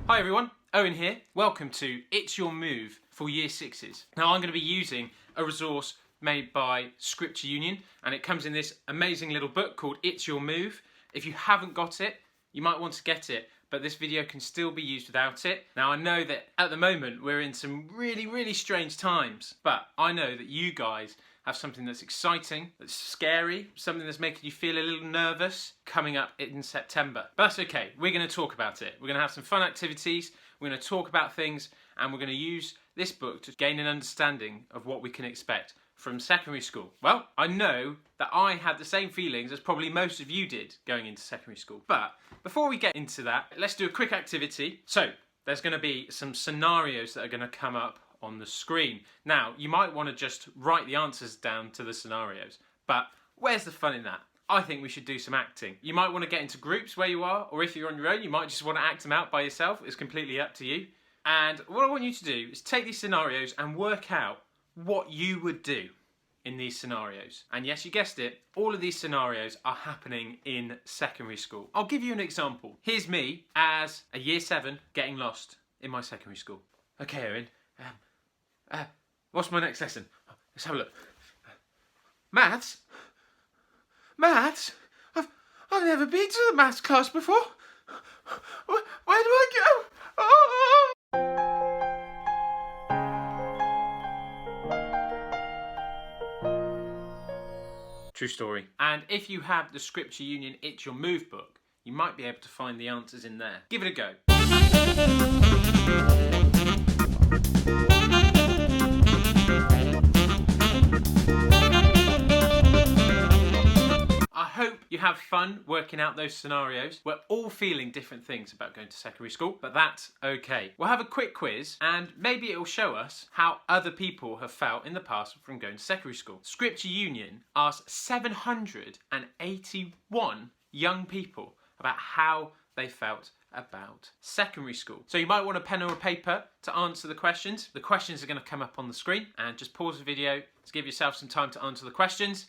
Hi everyone, Owen here. Welcome to It's Your Move for Year 6s. Now I'm going to be using a resource made by Scripture Union, and it comes in this amazing little book called It's Your Move. If you haven't got it, you might want to get it, but this video can still be used without it. Now I know that at the moment we're in some really strange times, but I know that you guys have something that's exciting, that's scary, something that's making you feel a little nervous coming up in September. But that's okay, we're going to talk about it. We're going to have some fun activities, we're going to talk about things, and we're going to use this book to gain an understanding of what we can expect from secondary school. Well, I know that I had the same feelings as probably most of you did going into secondary school. But before we get into that, let's do a quick activity. So, there's going to be some scenarios that are going to come up on the screen. Now, you might want to just write the answers down to the scenarios, but where's the fun in that? I think we should do some acting. You might want to get into groups where you are, or if you're on your own, you might just want to act them out by yourself. It's completely up to you. And what I want you to do is take these scenarios and work out what you would do in these scenarios. And yes, you guessed it, all of these scenarios are happening in secondary school. I'll give you an example. Here's me as a year 7 getting lost in my secondary school. Okay, Owen, what's my next lesson? Let's have a look. Maths? Maths? I've never been to the maths class before. Where do I go? Oh! True story. And if you have the Scripture Union It's Your Move book, you might be able to find the answers in there. Give it a go. I hope you have fun working out those scenarios. We're all feeling different things about going to secondary school, but that's okay. We'll have a quick quiz and maybe it'll show us how other people have felt in the past from going to secondary school. Scripture Union asked 781 young people about how they felt about secondary school. So you might want a pen or a paper to answer the questions. The questions are going to come up on the screen, and just pause the video to give yourself some time to answer the questions,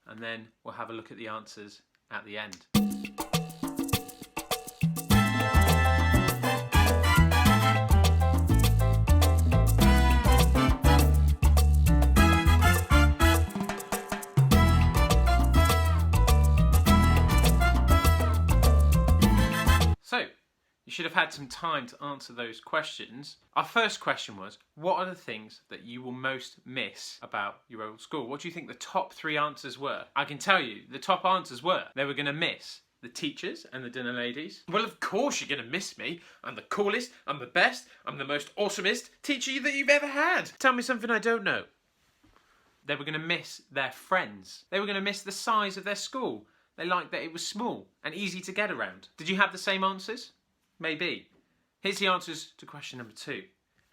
and then we'll have a look at the answers at the end. So, you should have had some time to answer those questions. Our first question was, what are the things that you will most miss about your old school? What do you think the top 3 answers were? I can tell you, the top answers were, they were going to miss the teachers and the dinner ladies. Well, of course you're going to miss me. I'm the coolest, I'm the best, I'm the most awesomest teacher that you've ever had. Tell me something I don't know. They were going to miss their friends. They were going to miss the size of their school. They liked that it was small and easy to get around. Did you have the same answers? Maybe. Here's the answers to question number 2.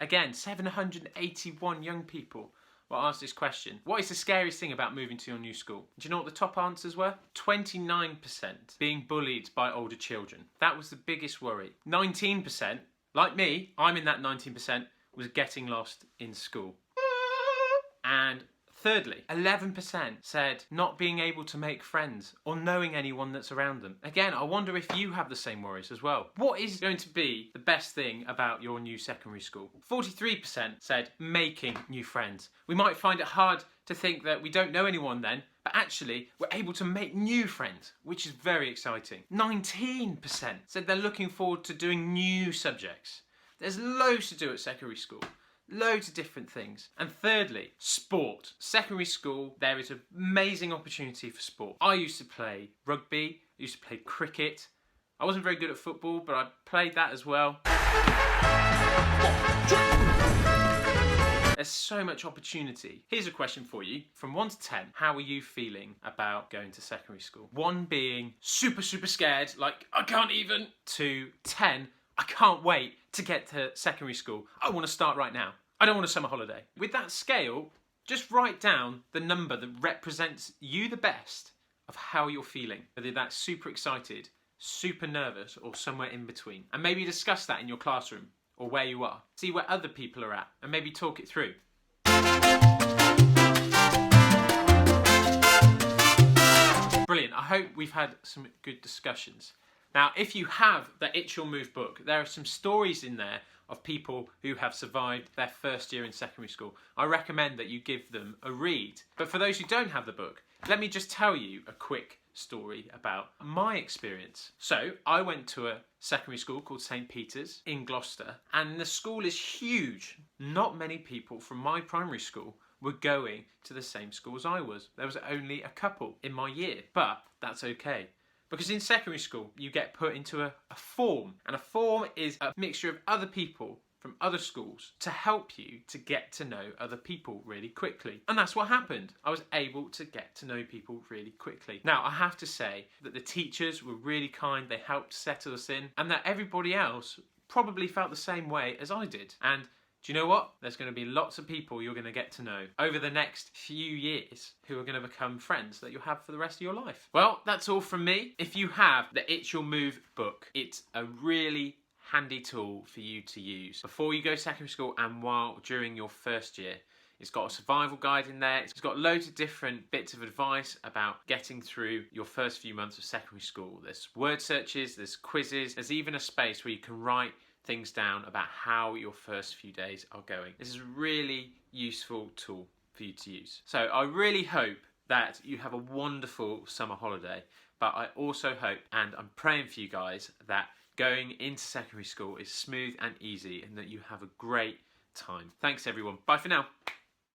Again, 781 young people were asked this question. What is the scariest thing about moving to your new school? Do you know what the top answers were? 29% being bullied by older children. That was the biggest worry. 19%, like me, I'm in that 19%, was getting lost in school. And thirdly, 11% said not being able to make friends or knowing anyone that's around them. Again, I wonder if you have the same worries as well. What is going to be the best thing about your new secondary school? 43% said making new friends. We might find it hard to think that we don't know anyone then, but actually we're able to make new friends, which is very exciting. 19% said they're looking forward to doing new subjects. There's loads to do at secondary school. Loads of different things. And thirdly, sport. Secondary school, there is an amazing opportunity for sport. I used to play rugby, I used to play cricket. I wasn't very good at football, but I played that as well. There's so much opportunity. Here's a question for you. From 1 to 10, how are you feeling about going to secondary school? 1 being super scared, like I can't even, to 10, I can't wait to get to secondary school. I want to start right now. I don't want a summer holiday. With that scale, just write down the number that represents you the best of how you're feeling. Whether that's super excited, super nervous, or somewhere in between. And maybe discuss that in your classroom or where you are. See where other people are at and maybe talk it through. Brilliant. I hope we've had some good discussions. Now, if you have the It's Your Move book, there are some stories in there of people who have survived their first year in secondary school. I recommend that you give them a read. But for those who don't have the book, let me just tell you a quick story about my experience. So I went to a secondary school called St. Peter's in Gloucester, and the school is huge. Not many people from my primary school were going to the same school as I was. There was only a couple in my year, but that's okay. Because in secondary school, you get put into a form, and a form is a mixture of other people from other schools to help you to get to know other people really quickly. And that's what happened. I was able to get to know people really quickly. Now, I have to say that the teachers were really kind, they helped settle us in, and that everybody else probably felt the same way as I did. And do you know what? There's going to be lots of people you're going to get to know over the next few years who are going to become friends that you'll have for the rest of your life. Well, that's all from me. If you have the It's Your Move book, it's a really handy tool for you to use before you go to secondary school and during your first year. It's got a survival guide in there. It's got loads of different bits of advice about getting through your first few months of secondary school. There's word searches, there's quizzes, there's even a space where you can write things down about how your first few days are going. This is a really useful tool for you to use. So I really hope that you have a wonderful summer holiday, but I also hope, and I'm praying for you guys, that going into secondary school is smooth and easy and that you have a great time. Thanks everyone. Bye for now.